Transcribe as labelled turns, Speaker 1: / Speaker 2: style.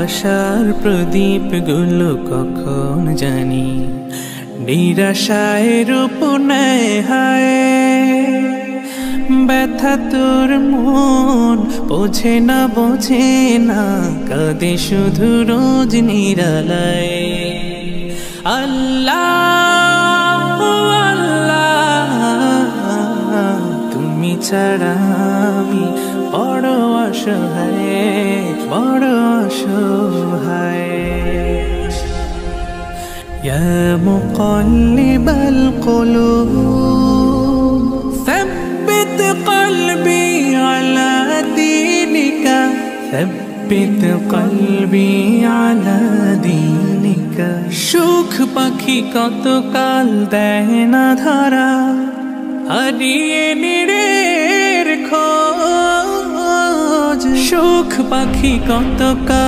Speaker 1: আশার প্রদীপ গুলো কখন জানি নিরাশায় রূপ নেয় হায়। ব্যথা তোর মন বোঝে না কাঁদে শুধু রোজ নিরালায়। আল্লাহ আল্লাহ তুমি ছাড়া আমি বড় অসহায়। ইয়া মুকাল্লিবাল কুলুব ثبت قلبي على دينك ثبت قلبي على دينك। সুখ পাখি কতকাল দেয় না ধরা হারিয়ে নিরের খোঁজ। সুখ পাখি কতকাল